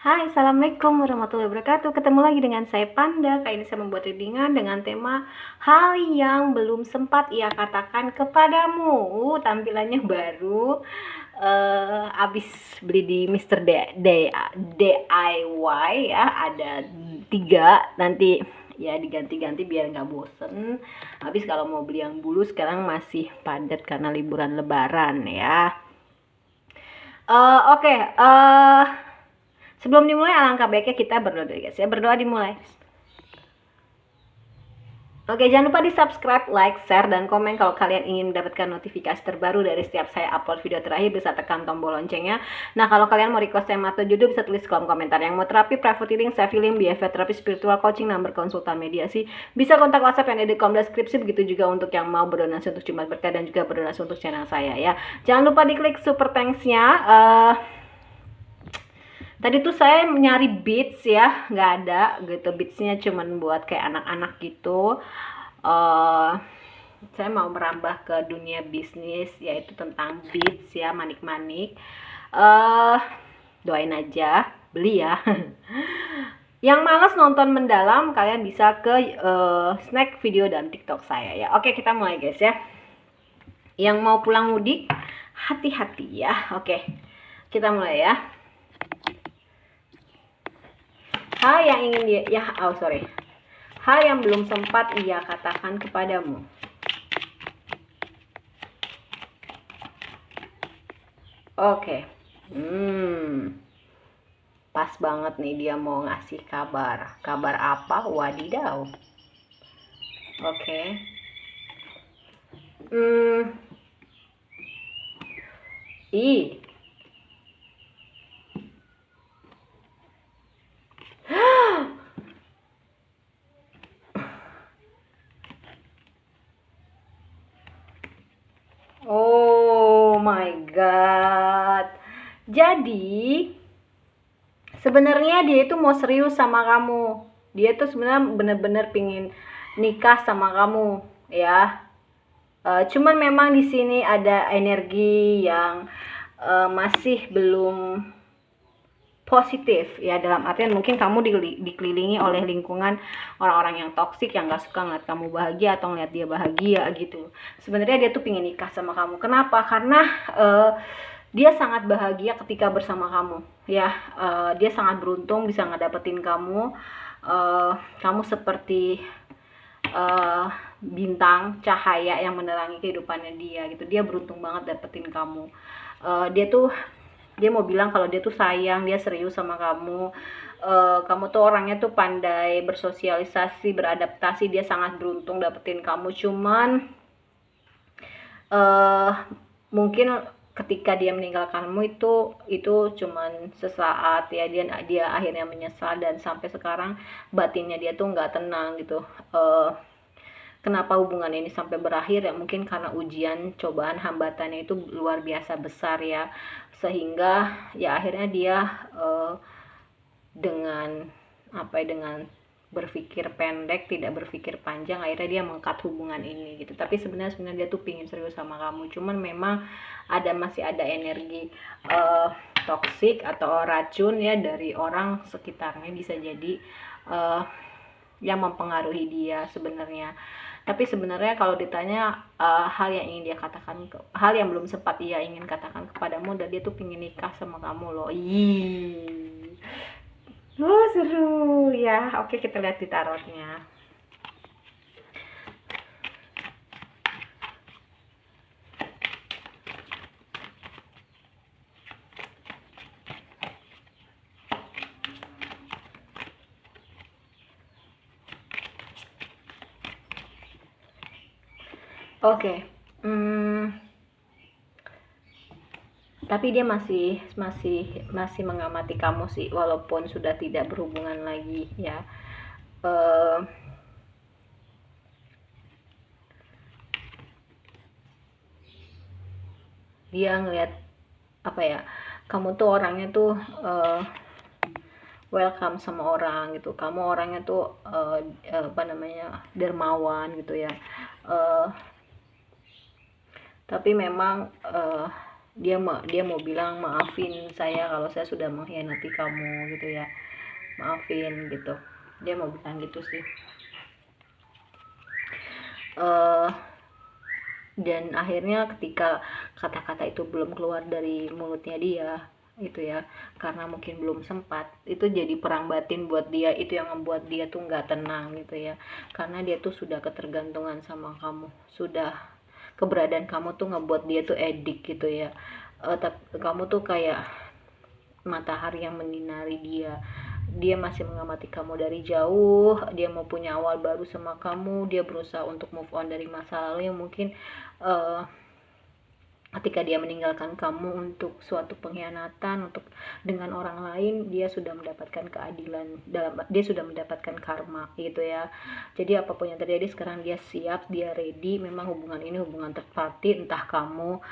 Hai, Assalamualaikum warahmatullahi wabarakatuh. Ketemu lagi dengan saya Panda. Kali ini saya membuat readingan dengan tema hal yang belum sempat ia katakan kepadamu. Tampilannya baru. Abis beli di Mr. DIY ya. Ada 3. Nanti ya diganti-ganti biar nggak bosen. Habis kalau mau beli yang bulu sekarang masih padat karena liburan lebaran ya. Oke. Sebelum dimulai, alangkah baiknya kita berdoa dulu guys ya. Berdoa dimulai. Oke, jangan lupa di subscribe, like, share, dan komen kalau kalian ingin mendapatkan notifikasi terbaru dari setiap saya upload video terakhir. Bisa tekan tombol loncengnya. Nah, kalau kalian mau request tema atau judul bisa tulis kolom komentar. Yang mau terapi, private healing, self healing, behavior terapi, spiritual coaching, nomor konsultan mediasi, bisa kontak WhatsApp yang ada di kolom deskripsi. Begitu juga untuk yang mau berdonasi untuk Jumat Berkah dan juga berdonasi untuk channel saya ya. Jangan lupa diklik super thanks-nya. Tadi tuh saya nyari beats ya, nggak ada gitu. Beatsnya cuman buat kayak anak-anak gitu. Saya mau merambah ke dunia bisnis, yaitu tentang beats ya, manik-manik. Doain aja, beli ya. Yang malas nonton mendalam, kalian bisa ke snack video dan TikTok saya ya. Oke, kita mulai guys ya. Yang mau pulang mudik, hati-hati ya. Oke, kita mulai ya. Hal yang ingin dia hal yang belum sempat ia katakan kepadamu. Oke. Pas banget nih dia mau ngasih kabar. Kabar apa? Wadidaw. Oke. Ih. Oh my god. Jadi sebenarnya dia itu mau serius sama kamu. Dia tuh sebenarnya bener-bener pingin nikah sama kamu ya. Cuman memang di sini ada energi yang masih belum positif ya, dalam artian mungkin kamu dikelilingi oleh lingkungan orang-orang yang toksik yang gak suka ngeliat kamu bahagia atau ngeliat dia bahagia gitu. Sebenarnya dia tuh pingin nikah sama kamu. Kenapa? Karena dia sangat bahagia ketika bersama kamu ya. Dia sangat beruntung bisa ngedapetin kamu. Kamu seperti bintang cahaya yang menerangi kehidupannya dia gitu. Dia beruntung banget dapetin kamu. Dia mau bilang kalau dia tuh sayang, dia serius sama kamu. Kamu tuh orangnya tuh pandai bersosialisasi, beradaptasi. Dia sangat beruntung dapetin kamu. Cuman mungkin ketika dia meninggalkanmu itu cuman sesaat ya. Dia akhirnya menyesal dan sampai sekarang batinnya dia tuh nggak tenang gitu. Kenapa hubungan ini sampai berakhir ya, mungkin karena ujian, cobaan, hambatannya itu luar biasa besar ya, sehingga ya akhirnya dia dengan berpikir pendek, tidak berpikir panjang, akhirnya dia mengkat hubungan ini gitu. Tapi sebenarnya dia tuh pingin serius sama kamu, cuman memang masih ada energi toksik atau racun ya dari orang sekitarnya, bisa jadi yang mempengaruhi dia sebenarnya. Tapi sebenarnya kalau ditanya hal yang belum sempat ia ingin katakan kepadamu, dan dia tuh pingin nikah sama kamu loh. Seru ya. Oke, kita lihat di tarotnya. Oke. Tapi dia masih mengamati kamu sih, walaupun sudah tidak berhubungan lagi ya. Dia ngelihat kamu tuh orangnya tuh welcome sama orang gitu. Kamu orangnya tuh dermawan gitu ya. Tapi memang dia mau bilang maafin saya kalau saya sudah mengkhianati kamu gitu ya, maafin gitu, dia mau bilang gitu sih. Dan akhirnya ketika kata-kata itu belum keluar dari mulutnya dia itu ya, karena mungkin belum sempat, itu jadi perang batin buat dia, itu yang membuat dia tuh nggak tenang gitu ya, karena dia tuh sudah ketergantungan sama kamu, sudah keberadaan kamu tuh ngebuat dia tuh edik gitu ya. Tapi kamu tuh kayak matahari yang menyinari dia, dia masih mengamati kamu dari jauh, dia mau punya awal baru sama kamu, dia berusaha untuk move on dari masa lalu yang mungkin uh, ketika dia meninggalkan kamu untuk suatu pengkhianatan untuk dengan orang lain, dia sudah mendapatkan keadilan, dia sudah mendapatkan karma gitu ya. Jadi apapun yang terjadi sekarang dia siap, dia ready. Memang hubungan ini hubungan third party, entah kamu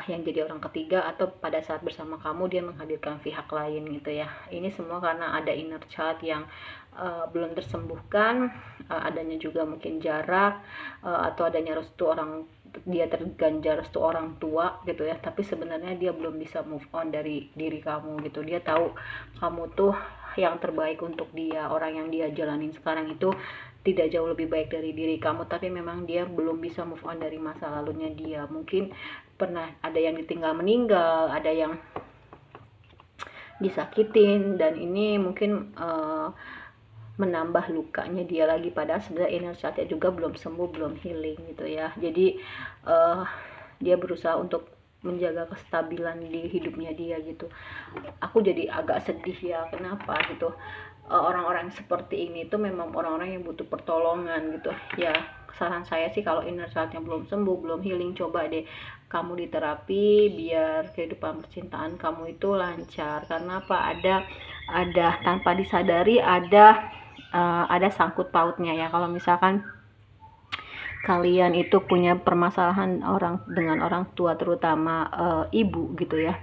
yang jadi orang ketiga atau pada saat bersama kamu dia menghadirkan pihak lain gitu ya. Ini semua karena ada inner child yang belum tersembuhkan, adanya juga mungkin jarak, atau adanya restu orang, dia terganjar restu orang tua gitu ya, tapi sebenarnya dia belum bisa move on dari diri kamu gitu. Dia tahu kamu tuh yang terbaik untuk dia, orang yang dia jalanin sekarang itu tidak jauh lebih baik dari diri kamu, tapi memang dia belum bisa move on dari masa lalunya dia. Mungkin pernah ada yang ditinggal meninggal, ada yang disakitin, dan ini mungkin menambah lukanya dia lagi, padahal sebenarnya inner child juga belum sembuh, belum healing gitu ya. Jadi dia berusaha untuk menjaga kestabilan di hidupnya dia gitu. Aku jadi agak sedih ya, kenapa gitu, orang-orang seperti ini tuh memang orang-orang yang butuh pertolongan gitu ya. Saran saya sih kalau inner child-nya belum sembuh, belum healing, coba deh kamu di terapi biar kehidupan percintaan kamu itu lancar. Karena apa, ada tanpa disadari ada sangkut pautnya ya. Kalau misalkan kalian itu punya permasalahan dengan orang tua, terutama ibu gitu ya,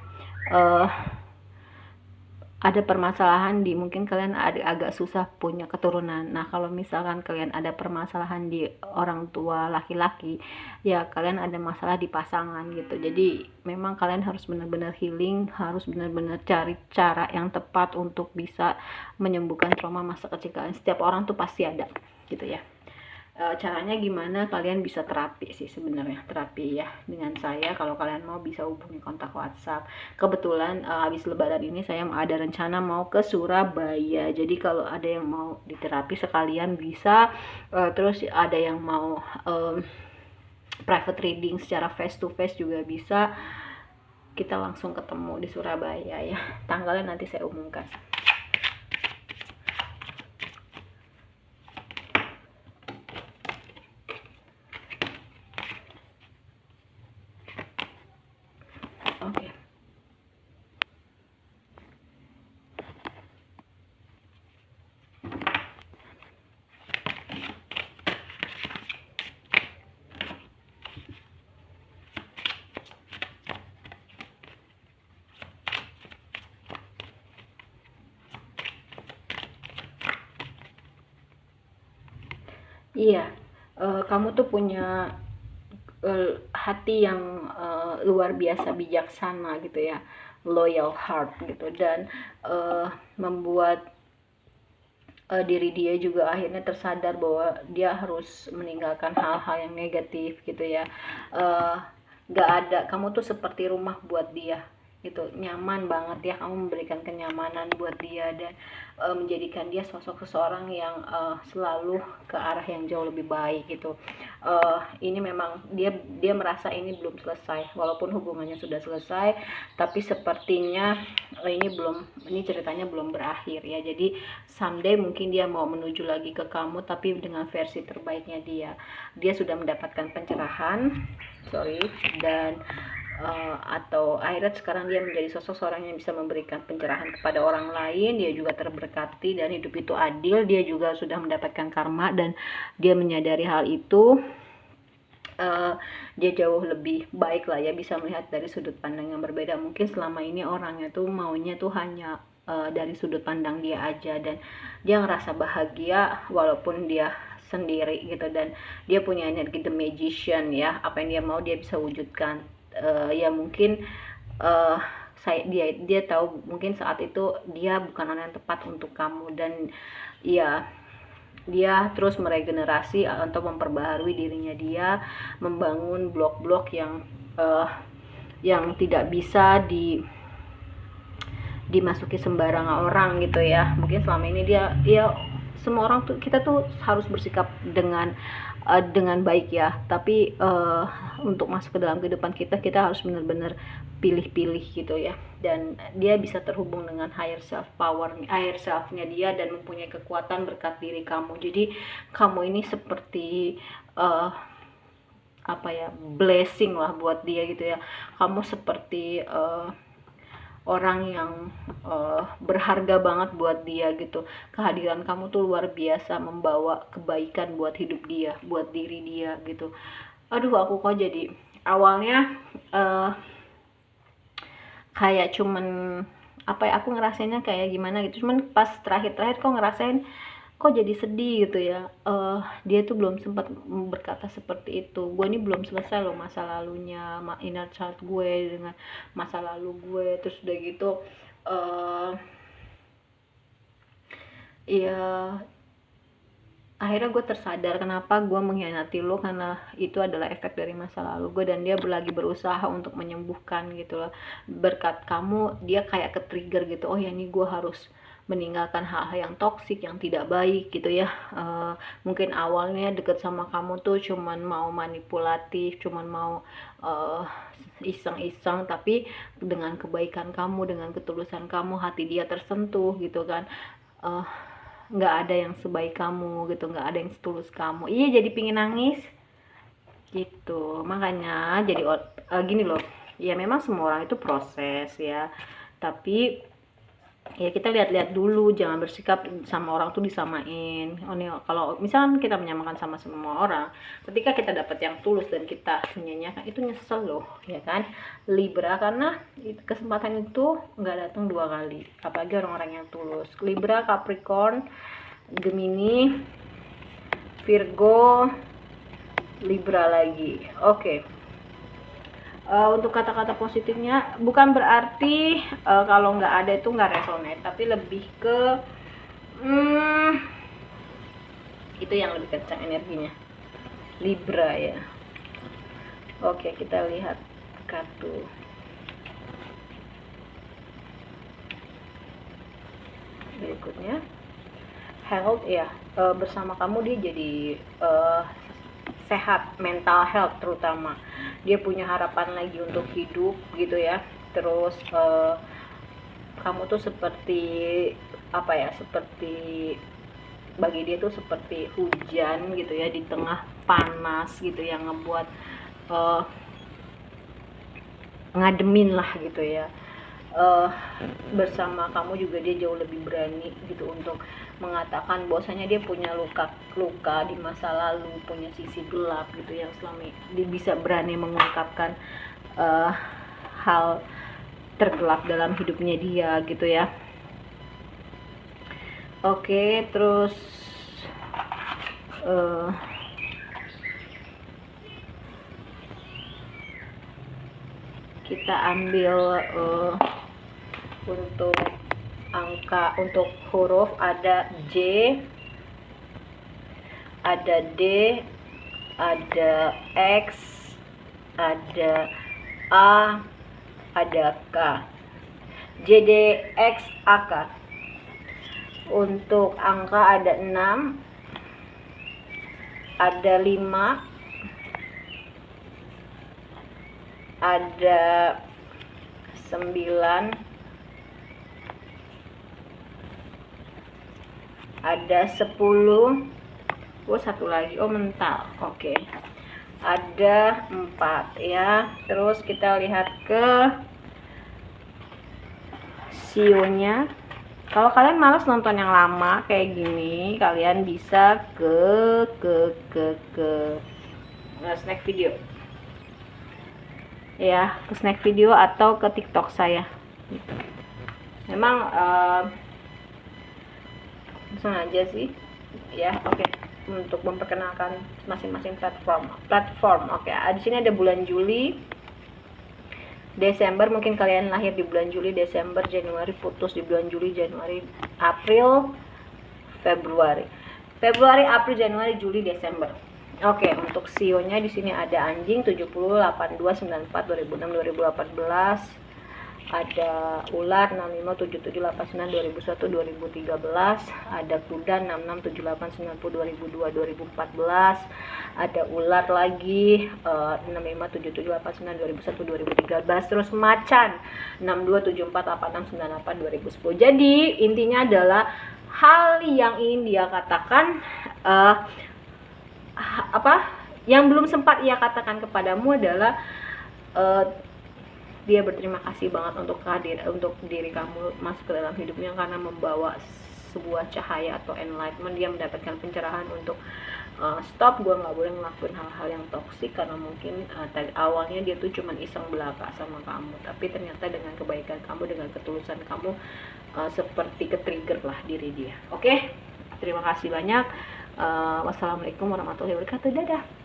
ada permasalahan di, mungkin kalian agak susah punya keturunan. Nah kalau misalkan kalian ada permasalahan di orang tua laki-laki ya, kalian ada masalah di pasangan gitu. Jadi memang kalian harus benar-benar healing, harus benar-benar cari cara yang tepat untuk bisa menyembuhkan trauma masa kecil kalian. Setiap orang tuh pasti ada gitu ya. Caranya gimana, kalian bisa terapi sih sebenarnya, terapi ya dengan saya. Kalau kalian mau bisa hubungi kontak WhatsApp. Kebetulan habis lebaran ini saya ada rencana mau ke Surabaya, jadi kalau ada yang mau diterapi sekalian bisa. Terus ada yang mau private reading secara face to face juga bisa, kita langsung ketemu di Surabaya ya. Tanggalnya nanti saya umumkan. Oke. Iya, kamu tuh punya hati yang luar biasa bijaksana gitu ya, loyal heart gitu, dan membuat diri dia juga akhirnya tersadar bahwa dia harus meninggalkan hal-hal yang negatif gitu ya. Gak ada, kamu tuh seperti rumah buat dia gitu, nyaman banget ya, kamu memberikan kenyamanan buat dia dan menjadikan dia sosok seseorang yang selalu ke arah yang jauh lebih baik gitu. Ini memang dia merasa ini belum selesai, walaupun hubungannya sudah selesai, tapi sepertinya ini ceritanya belum berakhir ya. Jadi someday mungkin dia mau menuju lagi ke kamu, tapi dengan versi terbaiknya dia sudah mendapatkan pencerahan, dan atau akhirnya sekarang dia menjadi sosok seorang yang bisa memberikan pencerahan kepada orang lain. Dia juga terberkati dan hidup itu adil, dia juga sudah mendapatkan karma dan dia menyadari hal itu. Dia jauh lebih baik lah ya, bisa melihat dari sudut pandang yang berbeda. Mungkin selama ini orangnya tuh maunya tuh hanya dari sudut pandang dia aja, dan dia ngerasa bahagia walaupun dia sendiri gitu, dan dia punya energi the magician ya, apa yang dia mau dia bisa wujudkan. ya mungkin dia tahu mungkin saat itu dia bukan orang yang tepat untuk kamu, dan ya dia terus meregenerasi atau memperbaharui dirinya, dia membangun blok-blok yang tidak bisa dimasuki sembarangan orang gitu ya. Mungkin selama ini dia semua orang tuh, kita tuh harus bersikap dengan baik ya, tapi untuk masuk ke dalam kehidupan kita harus benar-benar pilih-pilih gitu ya. Dan dia bisa terhubung dengan higher selfnya dia, dan mempunyai kekuatan berkat diri kamu. Jadi kamu ini seperti blessing lah buat dia gitu ya. Kamu seperti orang yang berharga banget buat dia gitu. Kehadiran kamu tuh luar biasa, membawa kebaikan buat hidup dia, buat diri dia gitu. Aduh, aku kok jadi awalnya kayak cuman aku ngerasainnya kayak gimana gitu, cuman pas terakhir kok ngerasain kok jadi sedih gitu ya. Dia tuh belum sempat berkata seperti itu. Gue ini belum selesai loh masa lalunya, inner child gue dengan masa lalu gue. Terus udah gitu ya akhirnya gue tersadar kenapa gue mengkhianati lo, karena itu adalah efek dari masa lalu gue, dan dia lagi berusaha untuk menyembuhkan gitu loh. Berkat kamu dia kayak ke-trigger gitu, oh ya ini gue harus meninggalkan hal-hal yang toksik, yang tidak baik gitu ya. Mungkin awalnya deket sama kamu tuh cuman mau manipulatif, cuman mau iseng-iseng, tapi dengan kebaikan kamu, dengan ketulusan kamu, hati dia tersentuh gitu kan. Nggak ada yang sebaik kamu gitu, nggak ada yang setulus kamu. Iya, jadi pingin nangis gitu. Makanya jadi gini loh, ya memang semua orang itu proses ya, tapi ya kita lihat-lihat dulu, jangan bersikap sama orang tuh disamain. Oh nih, kalau misalkan kita menyamakan sama semua orang, ketika kita dapat yang tulus dan kita menyanyikan, itu nyesel loh ya kan. Libra, karena kesempatan itu nggak datang 2 kali, apalagi orang-orang yang tulus. Libra, Capricorn, Gemini, Virgo, Libra lagi. Oke. Untuk kata-kata positifnya bukan berarti kalau nggak ada itu nggak resonate, tapi lebih ke itu yang lebih kencang energinya Libra ya. Oke, kita lihat kartu berikutnya. Health ya, bersama kamu dia jadi sehat, mental health terutama. Dia punya harapan lagi untuk hidup gitu ya. Terus kamu tuh seperti seperti bagi dia tuh seperti hujan gitu ya, di tengah panas gitu, yang ngebuat ngademin lah gitu ya. Bersama kamu juga dia jauh lebih berani gitu untuk mengatakan bahwasanya dia punya luka di masa lalu, punya sisi gelap gitu, yang selama dia bisa berani mengungkapkan hal tergelap dalam hidupnya dia gitu ya. Oke, terus kita ambil untuk angka, untuk huruf ada J, ada D, ada X, ada A, ada K. J, D, X, A, K. Untuk angka ada 6, ada 5, ada 9, ada 10. Satu lagi, mental. Oke. Ada 4 ya. Terus kita lihat ke sionya. Kalau kalian malas nonton yang lama kayak gini, kalian bisa ke snack video. Ya, ke snack video atau ke TikTok saya. Memang sengaja sih ya. Oke, untuk memperkenalkan masing-masing platform. Oke, di sini ada bulan Juli, Desember mungkin kalian lahir di bulan Juli, Desember, Januari, putus di bulan Juli, Januari, April, Februari. Februari, April, Januari, Juli, Desember. Oke, untuk sionya di sini ada anjing 70, 82, 94, 2006, 2018. Ada ular 65, 77, 89, 2001, 2013. Ada kuda 66, 78, 90, 2002, 2014. Ada ular lagi 65, 77, 89, 2001, 2013. Terus macan 62, 74, 86, 98, 2010. Jadi intinya adalah hal yang ingin dia katakan yang belum sempat ia katakan kepadamu adalah dia berterima kasih banget untuk diri kamu masuk ke dalam hidupnya karena membawa sebuah cahaya atau enlightenment. Dia mendapatkan pencerahan untuk stop, gue nggak boleh ngelakuin hal-hal yang toksik karena mungkin awalnya dia tuh cuman iseng belaka sama kamu, tapi ternyata dengan kebaikan kamu, dengan ketulusan kamu seperti ke-trigger lah diri dia. Oke, terima kasih banyak. Wassalamualaikum warahmatullahi wabarakatuh. Dadah.